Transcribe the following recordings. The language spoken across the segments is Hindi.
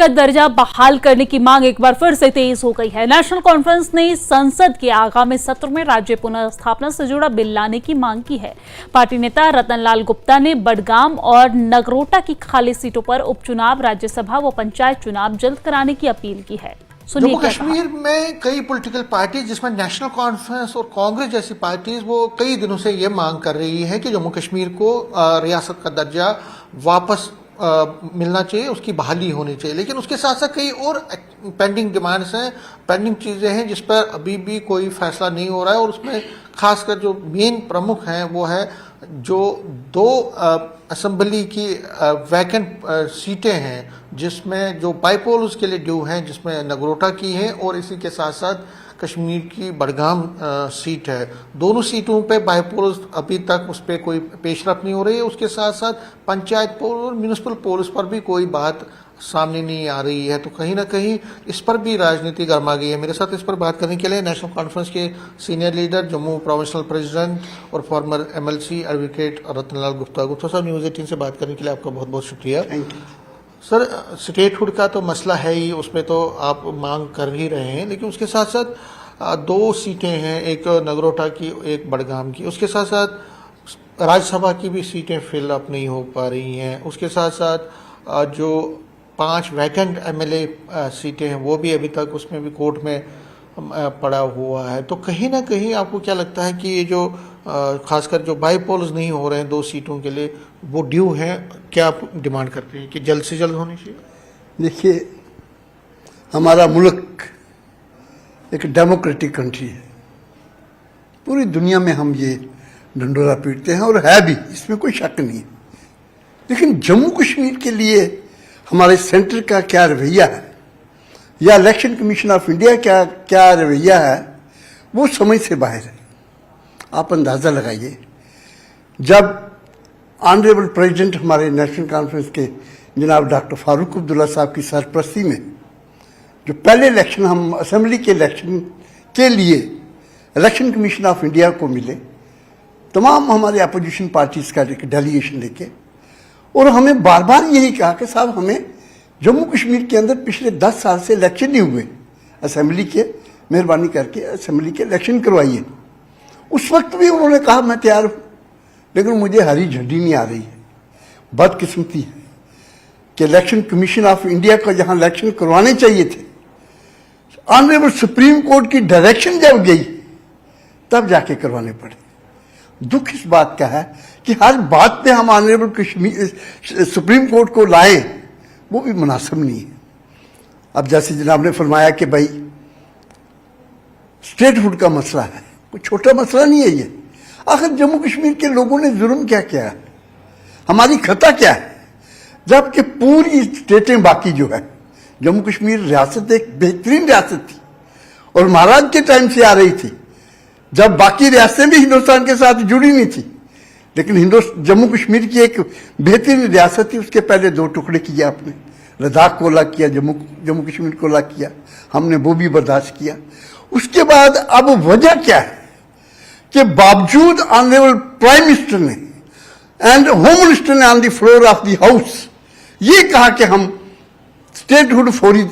का दर्जा बहाल करने की मांग एक बार फिर से तेज हो गई है। नेशनल कॉन्फ्रेंस ने संसद के आगामी सत्र में राज्य पुनर्स्थापना से जुड़ा बिल लाने की मांग की है। पार्टी नेता रतनलाल गुप्ता ने बडगाम और नगरोटा की खाली सीटों पर उपचुनाव, राज्यसभा व पंचायत चुनाव जल्द कराने की अपील की है। जम्मू कश्मीर में कई पॉलिटिकल पार्टी जिसमें नेशनल कॉन्फ्रेंस और कांग्रेस जैसी पार्टीज वो कई दिनों से ये मांग कर रही है कि जम्मू कश्मीर को रियासत का दर्जा वापस मिलना चाहिए, उसकी बहाली होनी चाहिए। लेकिन उसके साथ साथ कई और पेंडिंग डिमांड्स हैं, पेंडिंग चीज़ें हैं जिस पर अभी भी कोई फैसला नहीं हो रहा है। और उसमें खासकर जो मेन प्रमुख हैं वो है जो दो असेंबली की वैकेंट सीटें हैं जिसमें जो बाईपोल्स के लिए ड्यू हैं, जिसमें नगरोटा की है और इसी के साथ साथ कश्मीर की बडगाम सीट है। दोनों सीटों पे बाईपोल्स अभी तक उस पर कोई पेशरफ नहीं हो रही है। उसके साथ साथ पंचायत पोल और म्यूनिसिपल पोल्स पर भी कोई बात सामने नहीं आ रही है। तो कहीं ना कहीं इस पर भी राजनीति गर्मा गई है। मेरे साथ इस पर बात करने के लिए नेशनल कॉन्फ्रेंस के senior leader, Jammu provincial president और former MLC advocate Ratanlal Gupta. Gupta साहब, न्यूज़ 18 से बात करने के लिए आपका बहुत बहुत शुक्रिया। थैंक यू सर, स्टेटहुड का तो मसला है ही, उसमें तो आप मांग कर ही रहे हैं, लेकिन उसके साथ साथ दो सीटें हैं, एक नगरोटा की, एक बडगाम की। उसके साथ साथ राज्यसभा की भी सीटें फिल अप नहीं हो पा रही हैं। उसके साथ साथ जो 5 वैकेंट एमएलए सीटें हैं वो भी अभी तक उसमें भी कोर्ट में पड़ा हुआ है। तो कहीं ना कहीं आपको क्या लगता है कि ये जो खासकर जो बाईपोल्स नहीं हो रहे हैं 2 सीटों के लिए, वो ड्यू हैं? क्या आप डिमांड करते हैं कि जल्द से जल्द होनी चाहिए? देखिए, हमारा मुल्क एक डेमोक्रेटिक कंट्री है। पूरी दुनिया में हम ये ढंढोरा पीटते हैं और है भी, इसमें कोई शक नहीं है। लेकिन जम्मू कश्मीर के लिए हमारे सेंटर का क्या रवैया है या इलेक्शन कमीशन ऑफ इंडिया क्या रवैया है, वो समझ से बाहर है। आप अंदाज़ा लगाइए, जब ऑनरेबल प्रेसिडेंट हमारे नेशनल कॉन्फ्रेंस के जनाब डॉक्टर फारूक अब्दुल्ला साहब की सरपरस्ती में जो पहले इलेक्शन हम असेंबली के इलेक्शन के लिए इलेक्शन कमीशन ऑफ इंडिया को मिले, तमाम हमारे अपोजिशन पार्टीज़ का एक डेलीगेशन लेके, और हमें बार बार यही कहा कि साहब हमें जम्मू कश्मीर के अंदर पिछले 10 साल से इलेक्शन नहीं हुए, असेंबली के मेहरबानी करके असेंबली के इलेक्शन करवाइए। उस वक्त भी उन्होंने कहा मैं तैयार हूँ, लेकिन मुझे हरी झंडी नहीं आ रही है। बदकिस्मती है कि इलेक्शन कमीशन ऑफ इंडिया को जहाँ इलेक्शन करवाने चाहिए थे, ऑनरेबल सुप्रीम कोर्ट की डायरेक्शन जब गई तब जाके करवाने पड़े। दुख इस बात का है कि हर बात पे हम ऑनरेबल सुप्रीम कोर्ट को लाएं, वो भी मुनासिब नहीं है। अब जैसे जनाब ने फरमाया कि भाई स्टेटहुड का मसला है, कोई छोटा मसला नहीं है ये। आखिर जम्मू कश्मीर के लोगों ने जुर्म क्या किया है, हमारी खता क्या है, जबकि पूरी स्टेटें बाकी जो है, जम्मू कश्मीर रियासत एक बेहतरीन रियासत थी और महाराज के टाइम से आ रही थी, जब बाकी रियासतें भी हिंदुस्तान के साथ जुड़ी नहीं थी। लेकिन जम्मू कश्मीर की एक बेहतरीन रियासत थी। उसके पहले 2 टुकड़े किए आपने, लद्दाख को अलग किया, जम्मू कश्मीर को अलग किया, हमने वो भी बर्दाश्त किया। उसके बाद अब वजह क्या है कि बावजूद ऑनरेबल प्राइम मिनिस्टर ने एंड होम मिनिस्टर ने on the floor of the house ये कहा कि हम स्टेटहुड फौरी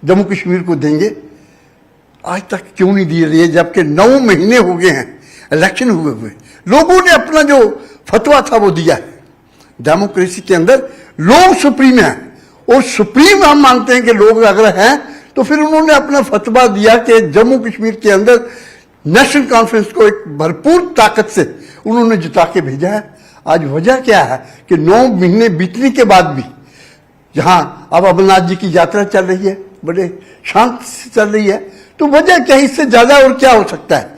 जम्मू कश्मीर को देंगे, आज तक क्यों नहीं दिए रही है? जबकि 9 महीने हो गए हैं इलेक्शन हुए। लोगों ने अपना जो फतवा था वो दिया है। डेमोक्रेसी के अंदर लोग सुप्रीम हैं और सुप्रीम हम मानते हैं कि लोग अगर हैं तो फिर उन्होंने अपना फतवा दिया कि जम्मू कश्मीर के अंदर नेशनल कॉन्फ्रेंस को एक भरपूर ताकत से उन्होंने जिता के भेजा है। आज वजह क्या है कि 9 महीने बीतने के बाद भी जहां अब अमरनाथ जी की यात्रा चल रही है, बड़े शांत से चल रही है, तो वजह क्या है? इससे ज्यादा और क्या हो सकता है?